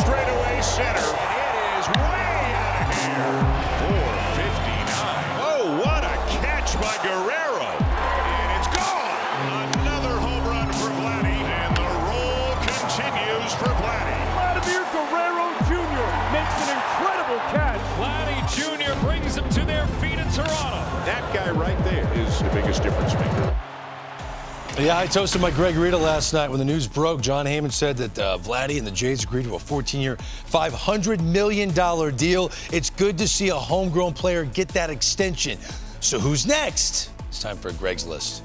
straightaway center. It is way out of here. 459. Oh, what a catch by Guerrero. And it's gone. Another home run for Vladdy. And the roll continues for Vladdy. Vladimir Guerrero Jr. makes an incredible catch. Vladdy Jr. brings them to their feet in Toronto. That guy right there is the biggest difference maker. Yeah, I toasted my Greg Rita last night when the news broke. John Heyman said that Vladdy and the Jays agreed to a 14-year, $500 million deal. It's good to see a homegrown player get that extension. So who's next? It's time for Greg's List.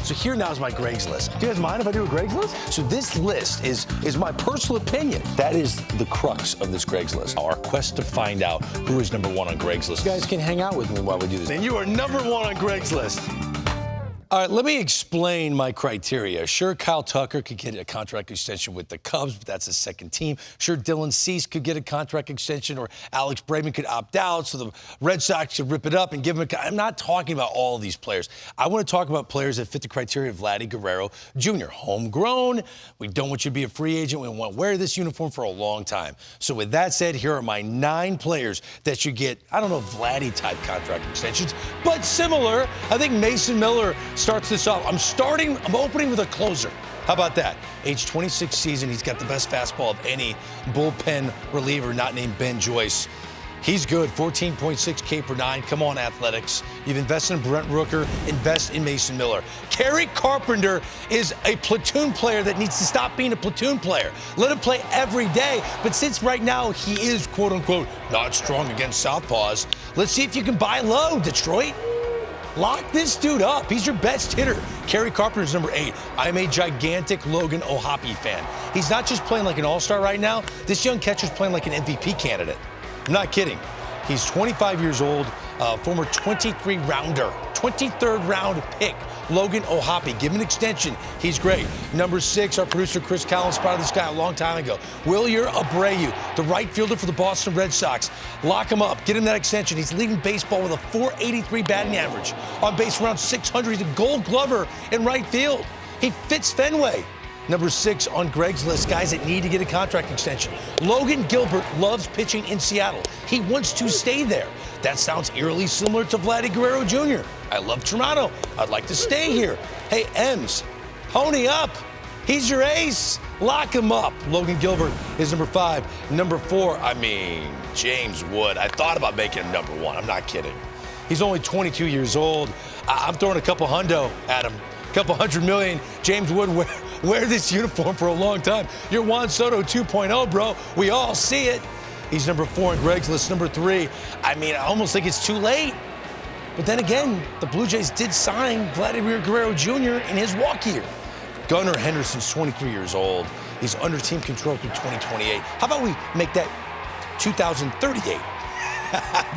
So here now is my Greg's List. Do you guys mind if I do a Greg's List? So this list is my personal opinion. That is the crux of this Greg's List. Our quest to find out who is number one on Greg's List. You guys can hang out with me while we do this. And you are number one on Greg's List. All right, let me explain my criteria. Sure, Kyle Tucker could get a contract extension with the Cubs, but that's a second team. Sure, Dylan Cease could get a contract extension, or Alex Bregman could opt out, so the Red Sox should rip it up and give him a... I'm not talking about all of these players. I want to talk about players that fit the criteria of Vladdy Guerrero Jr. Homegrown. We don't want you to be a free agent. We want to wear this uniform for a long time. So with that said, here are my 9 players that should get, I don't know, Vladdy-type contract extensions, but similar. I think Mason Miller starts this off. I'm opening with a closer. How about that? Age 26 season, he's got the best fastball of any bullpen reliever not named Ben Joyce. He's good, 14.6 K per 9. Come on, Athletics. You've invested in Brent Rooker, invest in Mason Miller. Kerry Carpenter is a platoon player that needs to stop being a platoon player. Let him play every day, but since right now he is, quote unquote, not strong against southpaws, let's see if you can buy low, Detroit. Lock this dude up. He's your best hitter. Kerry Carpenter's number 8. I'm a gigantic Logan O'Hoppe fan. He's not just playing like an all-star right now. This young catcher's playing like an MVP candidate. I'm not kidding. He's 25 years old, former 23-rounder, 23rd round pick. Logan O'Hoppe, give him an extension. He's great. Number 6, our producer Chris Callen spotted this guy a long time ago. Wilyer Abreu, the right fielder for the Boston Red Sox. Lock him up. Get him that extension. He's leading baseball with a .483 batting average. On base around 600. He's a Gold Glover in right field. He fits Fenway. Number 6 on Greg's list, guys that need to get a contract extension. Logan Gilbert loves pitching in Seattle. He wants to stay there. That sounds eerily similar to Vladdy Guerrero Jr. I love Toronto. I'd like to stay here. Hey, Ems, pony up. He's your ace. Lock him up. Logan Gilbert is number 5. Number 4, James Wood. I thought about making him number 1. I'm not kidding. He's only 22 years old. I'm throwing a couple hundo at him. A couple $100 million. James Wood wear this uniform for a long time. You're Juan Soto 2.0, bro. We all see it. He's number 4 on Greg's list. Number 3, I almost think it's too late. But then again, the Blue Jays did sign Vladimir Guerrero Jr. in his walk year. Gunnar Henderson's 23 years old. He's under team control through 2028. How about we make that 2038?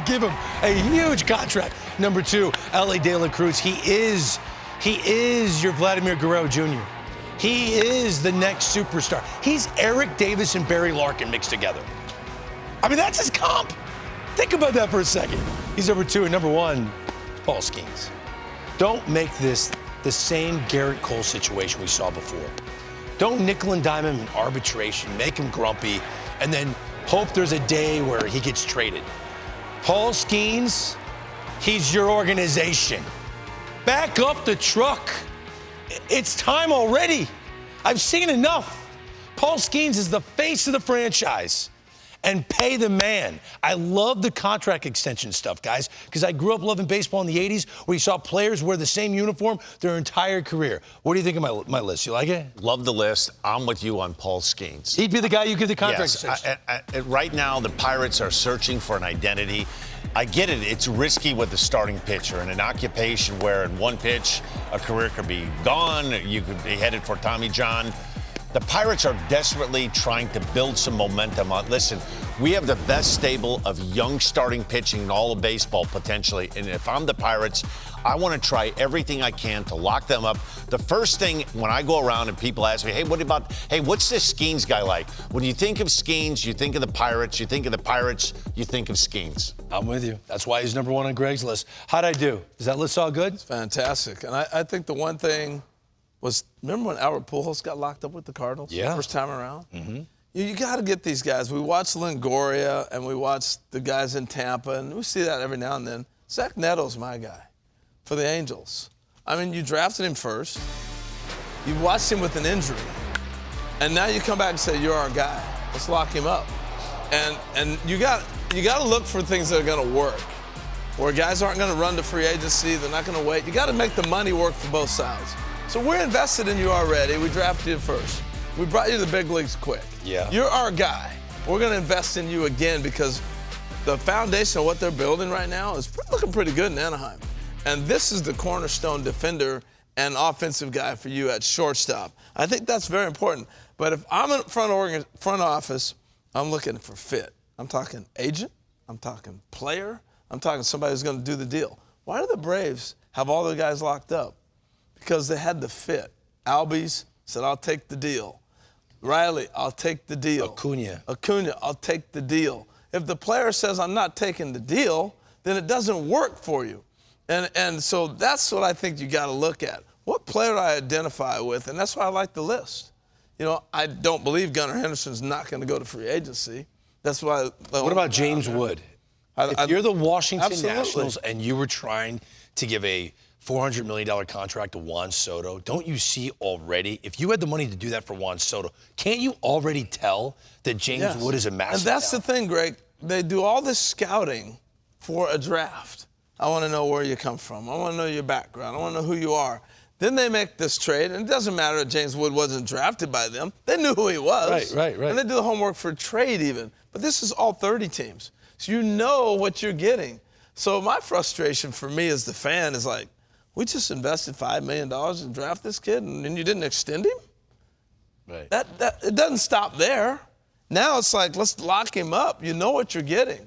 Give him a huge contract. Number 2, L.A. De La Cruz. He is your Vladimir Guerrero Jr. He is the next superstar. He's Eric Davis and Barry Larkin mixed together. That's his comp. Think about that for a second. He's number 2, and number 1, Paul Skeens. Don't make this the same Garrett Cole situation we saw before. Don't nickel and dime him in arbitration, make him grumpy, and then hope there's a day where he gets traded. Paul Skeens, he's your organization. Back up the truck. It's time already. I've seen enough. Paul Skeens is the face of the franchise. And pay the man. I love the contract extension stuff, guys, because I grew up loving baseball in the 80s where you saw players wear the same uniform their entire career. What do you think of my list? You like it? Love the list. I'm with you on Paul Skeens. He'd be the guy you give the contract extension. Right now, the Pirates are searching for an identity. I get it. It's risky with the starting pitcher in an occupation where in one pitch a career could be gone. You could be headed for Tommy John. The Pirates are desperately trying to build some momentum. Listen, we have the best stable of young starting pitching in all of baseball potentially. And if I'm the Pirates, I want to try everything I can to lock them up. The first thing when I go around and people ask me, what's this Skeens guy like? When you think of Skeens, you think of the Pirates. You think of the Pirates, you think of Skeens. I'm with you. That's why he's number 1 on Greg's list. How'd I do? Is that list all good? It's fantastic. And I think the one thing was, remember when Albert Pujols got locked up with the Cardinals? Yeah. First time around? Mm-hmm. You got to get these guys. We watch Longoria and we watch the guys in Tampa, and we see that every now and then. Zach Neto's my guy for the Angels. I mean, you drafted him first. You watched him with an injury. And now you come back and say, you're our guy. Let's lock him up. And you got to look for things that are going to work. Where guys aren't going to run to free agency. They're not going to wait. You got to make the money work for both sides. So we're invested in you already. We drafted you first. We brought you to the big leagues quick. Yeah. You're our guy. We're going to invest in you again because the foundation of what they're building right now is looking pretty good in Anaheim. And this is the cornerstone defender and offensive guy for you at shortstop. I think that's very important. But if I'm in front office, I'm looking for fit. I'm talking agent. I'm talking player. I'm talking somebody who's going to do the deal. Why do the Braves have all their guys locked up? Because they had the fit. Albies said, I'll take the deal. Riley, I'll take the deal. Acuna, I'll take the deal. If the player says, I'm not taking the deal, then it doesn't work for you. And so that's what I think you got to look at. What player do I identify with? And that's why I like the list. You know, I don't believe Gunnar Henderson's not going to go to free agency. That's why. What about James Wood? If you're the Washington absolutely. Nationals and you were trying to give a $400 million contract to Juan Soto, don't you see already, if you had the money to do that for Juan Soto, can't you already tell that James Wood is a massive And that's talent? the thing, Greg. They do all this scouting for a draft. I want to know where you come from. I want to know your background. I want to know who you are. Then they make this trade, and it doesn't matter that James Wood wasn't drafted by them. They knew who he was. Right. And they do the homework for trade even. But this is all 30 teams. So you know what you're getting. So my frustration for me as the fan is like, we just invested $5 million to draft this kid, and then you didn't extend him? Right. It doesn't stop there. Now it's like, let's lock him up. You know what you're getting.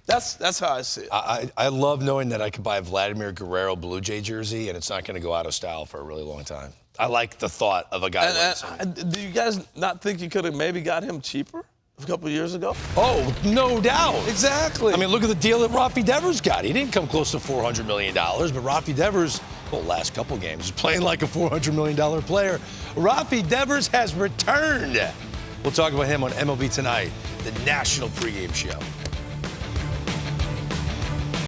That's how I see it. I love knowing that I could buy a Vladimir Guerrero Blue Jay jersey, and it's not going to go out of style for a really long time. I like the thought of a guy like that. Do you guys not think you could have maybe got him cheaper a couple of years ago? Oh, no doubt. Exactly. I mean, look at the deal that Rafi Devers got. He didn't come close to $400 million, but Rafi Devers, well, last couple games, is playing like a $400 million player. Rafi Devers has returned. We'll talk about him on MLB Tonight, the national pregame show.